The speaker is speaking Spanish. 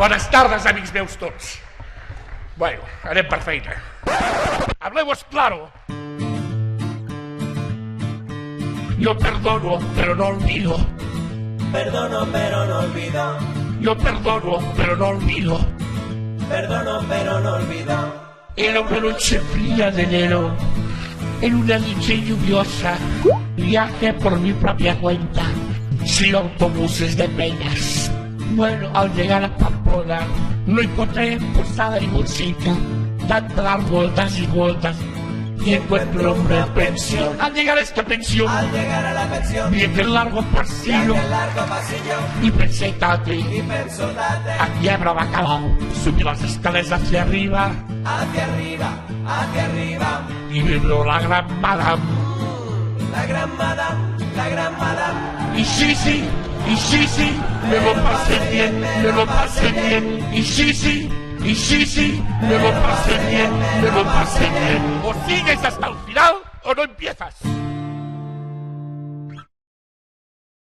Bones tardes, amics meus tots. Bueno, anem per feina. Hablemos claro. Yo perdono, pero no olvido. Perdono, pero no olvido. Yo perdono, pero no olvido. Perdono, pero no olvido. Era una noche fría de enero, en una noche lluviosa, viaje por mi propia cuenta, sin autobuses de peñas. Bueno, al llegar a Pamplona, no encontré posada ni bolsita, tanto dar vueltas y vueltas, y encuentro un hombre en pensión. Al llegar a esta pensión, Al llegar a la pensión, vi aquel largo pasillo, el largo pasillo, y pensé, tate, y penso date, aquí habrá bacalao. Subí las escaleras hacia arriba, hacia arriba, y vibró la gran madame. la gran madame, Y sí, me lo pasé bien, me lo pasé bien. Y sí, me lo pasé bien, me lo pasé bien. O sigues hasta el final o no empiezas.